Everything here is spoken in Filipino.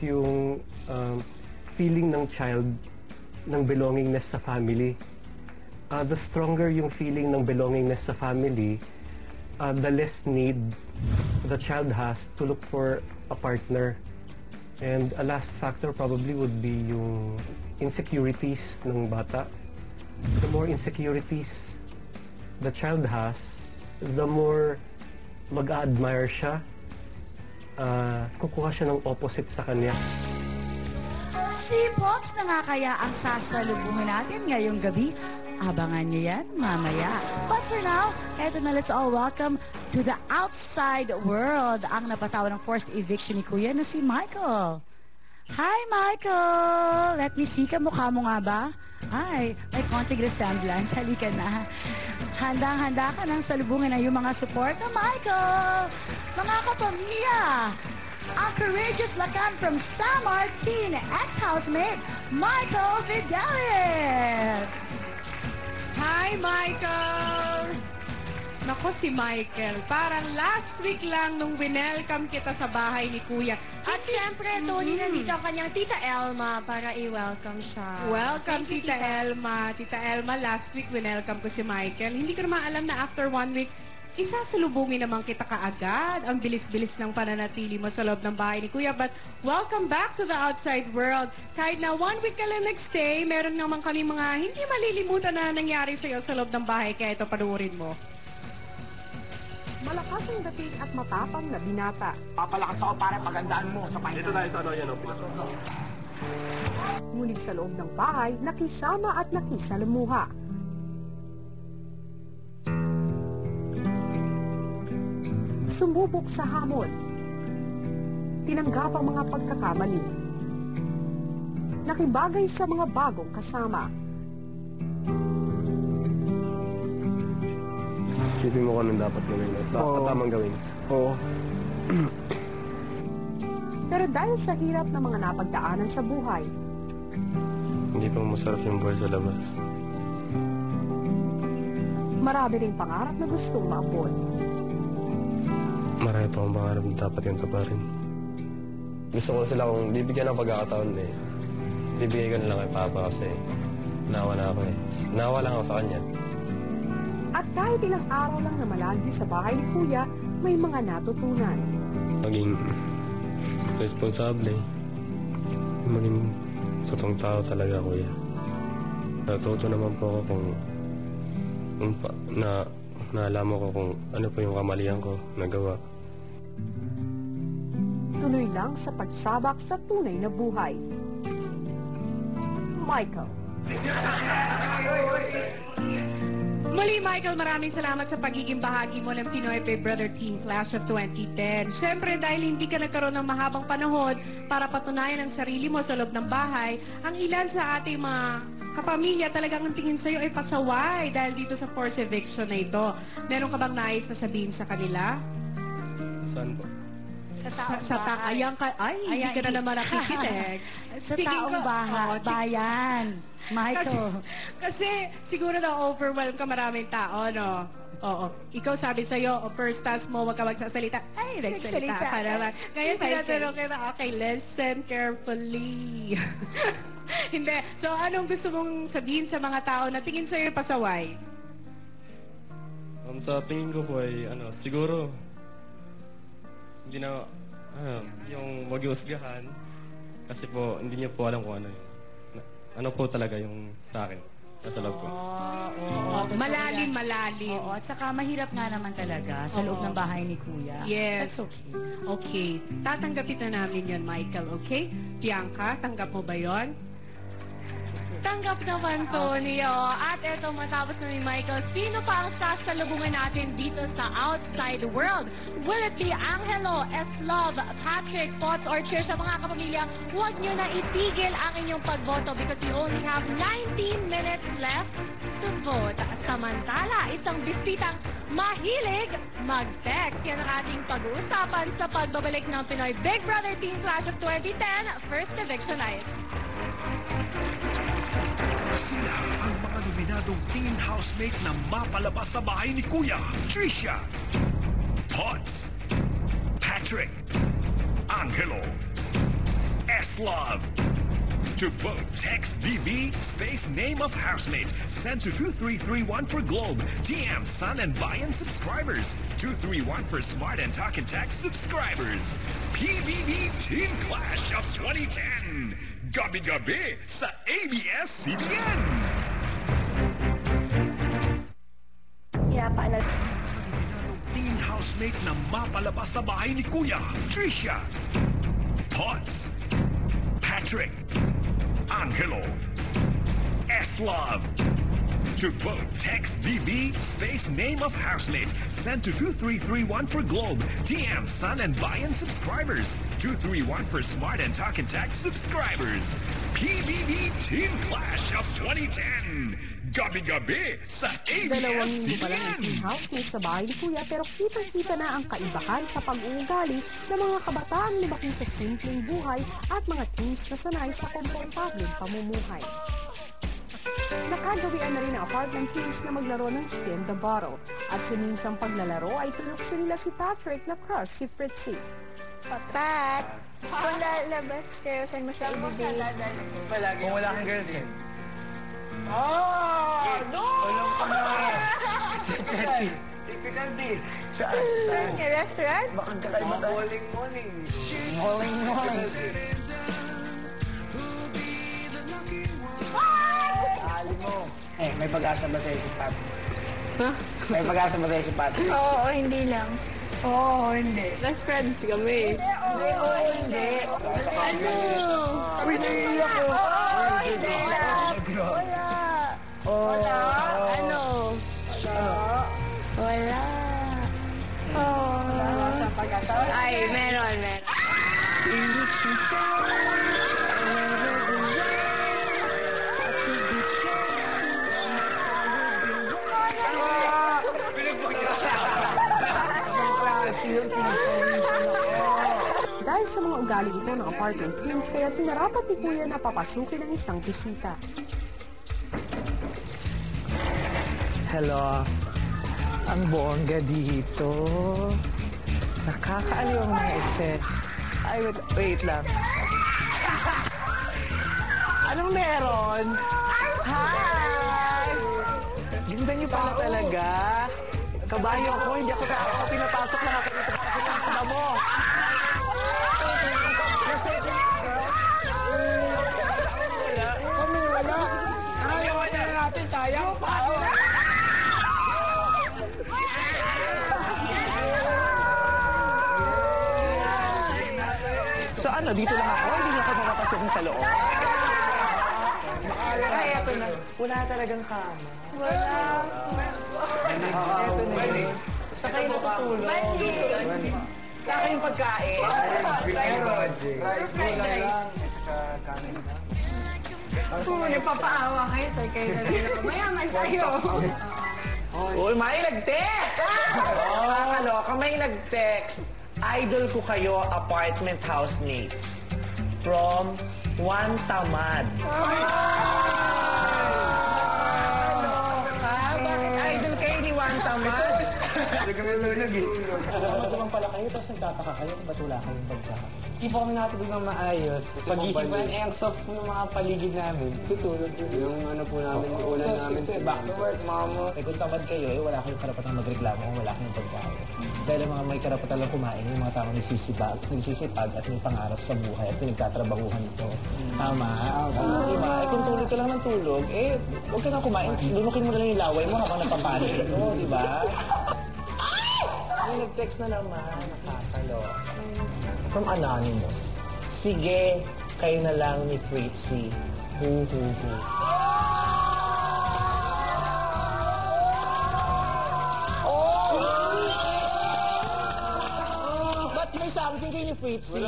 yung feeling ng child ng belongingness sa family. The stronger yung feeling ng belongingness sa family, the less need the child has to look for a partner. And a last factor probably would be yung insecurities ng bata. The more insecurities the child has, the more mag-a-admire siya. Kukuha siya ng opposite sa kanya. Si Pops na nga kaya ang sasalubungin natin ngayong gabi. Abangan niyo yan mamaya. But for now, eto na, let's all welcome to the outside world ang napatawa ng forced eviction ni Kuya na si Michael. Hi, Michael! Let me see, kamukha mo nga ba? Hi, may konting resemblance. Halika na. Handang-handa ka nang salubungin na yung mga support na Michael! Mga kapamilya! Ang courageous lakan from San Martin, ex-housemate, Michael Fidelis! Hi, Michael! Nako, si Michael. Parang last week lang nung winelcome kita sa bahay ni Kuya. At syempre, Tony, nandito ang kanyang Tita Elma para i-welcome siya. Welcome, Tita Elma. Tita Elma, last week winelcome ko si Michael. Hindi ko naman alam na after 1 week, isasalubungin naman kita kaagad. Ang bilis-bilis ng pananatili mo sa loob ng bahay ni Kuya. But welcome back to the outside world. Kahit na 1 week ka lang nagstay, meron naman kami mga hindi malilimutan na nangyari sa'yo sa loob ng bahay. Kaya ito, panuorin mo. Malakas ang dating at matapang na binata. Papalakas ako para pagandaan mo sa pahinga. Dito tayo sa ano yan, Ngunit sa loob ng bahay, nakisama at nakisalamuha. Sumubok sa hamon. Tinanggap ang mga pagkakamali. Nakibagay sa mga bagong kasama. Isipin mo kung anong dapat gawin at tamang gawin. Oo. Pero dahil sa hirap ng mga napagdaanan sa buhay, Hindi pa masarap yung buhay sa labas. marami ring pangarap na gustong maabot. Marami pa akong pangarap na dapat yung taparin. Gusto ko sila kung bibigyan ng pagkakataon eh. Bibigay ko na lang kay Papa kasi nawa na ako eh. Nawa lang ako sa kanya. At kahit ilang araw lang na malagi sa bahay ni Kuya, may mga natutunan. Maging responsable. Maging totoong tao talaga, Kuya. Natuto naman po ako kung naalaman ko kung ano po yung kamalian ko nagawa. Tuloy lang sa pagsabak sa tunay na buhay. Michael. Muli, Michael, maraming salamat sa pagiging bahagi mo ng Pinoy Big Brother Team Clash of 2010. Siyempre, dahil hindi ka nagkaroon ng mahabang panahon para patunayan ang sarili mo sa loob ng bahay, ang ilan sa ating mga kapamilya talagang ang tingin sa'yo ay pasaway dahil dito sa forced eviction na ito. Meron ka bang nais na sabihin sa kanila? Saan po? Sa ayan ka, hindi ka na naman nakikinig. Sa taong bayan, Michael. Kasi siguro na-overwhelm ka maraming tao, no? Oo. Ikaw sabi sa'yo, first task mo, wag ka magsasalita. Ay, nagsalita ka naman. Ngayon, tinatanong kita, okay, listen carefully. Hindi. So, anong gusto mong sabihin sa mga tao na tingin sa'yo pasaway? Sa tingin ko po ay, siguro, hindi na, yung wag iusgahan. Kasi po, hindi niyo po alam kung ano yun. Ano po talaga yung sa akin, nasa loob ko. Malalim. Oo, at saka mahirap nga naman talaga sa loob ng bahay ni Kuya. Yes. That's okay. Okay. Tatanggapin na namin yon, Michael, okay? Bianca, tanggap mo ba yon? Tanggap naman, Tony. Oh. At eto, matapos na ni Michael, sino pa ang sasalubungan natin dito sa outside world? Will it be Angelo, Eslov, Patrick, Potts, or Trisha? Mga kapamilya, huwag nyo na itigil ang inyong pagboto because you only have 19 minutes left to vote. Samantala, isang bisitang mahilig mag-text. Yan ang ating pag-uusapan sa pagbabalik ng Pinoy Big Brother Team Clash of 2010 First Eviction Night. Sila ang mga nominadong teen housemate na mapalabas sa bahay ni Kuya. Trisha, Potts, Patrick, Angelo, S-Love. To vote, text DB space name of housemate. Send to 2331 for Globe, TM, Sun and Bayan subscribers. 231 for Smart and Talk and Text subscribers. PBB Teen Clash of 2010. Gabi-gabi sa ABS-CBN. Teen housemate na mapalabas sa bahay ni Kuya, Tricia, Potts, Patrick, Angelo, S-Love. To vote, text DB space name of housemate. Send to 2331 for Globe, TM, Sun and Bayan subscribers. 231 for Smart and Talk and Text subscribers. PBB Teen Clash of 2010. Gabi-gabi sa Dalawang linggo pa lang ang teen ABS-CBN. housemate sa bahay ni Kuya pero kitang-kita na ang kaibahan sa pag-uugali ng mga kabataang lumaki sa simpleng buhay at mga teens na sanay sa komportableng pamumuhay. Nakagawian na rin ang apartment teens na maglaro ng spin the bottle. At sa minsang paglalaro ay tunukso nila si Patrick na crush si Fritzy. Pat, kung lalabas kayo, saan mo siya ibibig? Kung wala kang girlfriend. Walang pa na. Typical din. Saan niya? Restaurant? Baka kakaiba tayo. Bowling. Alim mo. May pag-asa ba sa'yo si Pat? May pag-asa ba sa'yo si Pat? Oo, hindi lang. Oo, hindi. Best friends kami. Oo, hindi. Ano? Uy, naiiyak ko. Hindi lang. Wala. Ano? Wala. Wala sa pag-asa. Ay, meron. Dahil sa mga ugali ito ng apartment teens, kaya pinarapat ni Kuya na papasukin ang isang bisita. Hello. Ang bongga dito. Nakakaaliw ang mga exes. Ay, wait lang. Anong meron? Hi! Ganda niyo pala talaga. Kabayo ako, hindi ako pinapasok lang ako dito para pinapasok mo. Wala. Ayawan na natin, sayang pa. So ano, dito lang ako? Hindi niyo ako makapasok sa loob? Ay, eto na. Wala talagang kama. Wala. Eto na yun. Sa kayo natutulog. Sa kayong pagkain. Nagpapaawa kayo. Kayo na rin ako. Mayaman tayo. Uy, may nag-text! Nakakaloka, may nag-text. Idol ko kayo, apartment housemates. From Juan Tamad. Bakit idol kayo ni Juan Tamad? Naman pala kayo, tapos nagtataka kayo kung ba't wala kayong pagkain. Hindi po kami nakatulog ng maayos. Pag-ihiban, ang soft po ng mga paligid namin. Tutulog po. Yung ano po namin, yung ulan namin. Back to work, mama. Kung tamad kayo, wala kayong karapatang magreklamo kung wala kayong pagkain. Dahil ang mga may karapatan lang kumain, yung mga taong nagsisipag at may pangarap sa buhay at pinagtatrabahuhan ito. Tama? Diba? Kung tulog ka lang ng tulog, huwag ka na kumain. Lunukin mo na lang yung laway mo habang napapanik ito, diba? May nag-text na naman, nakakalo. From Anonymous. Sige, kayo na lang ni Fritzy. Hu. Ba't may something kayo ni Fritzy?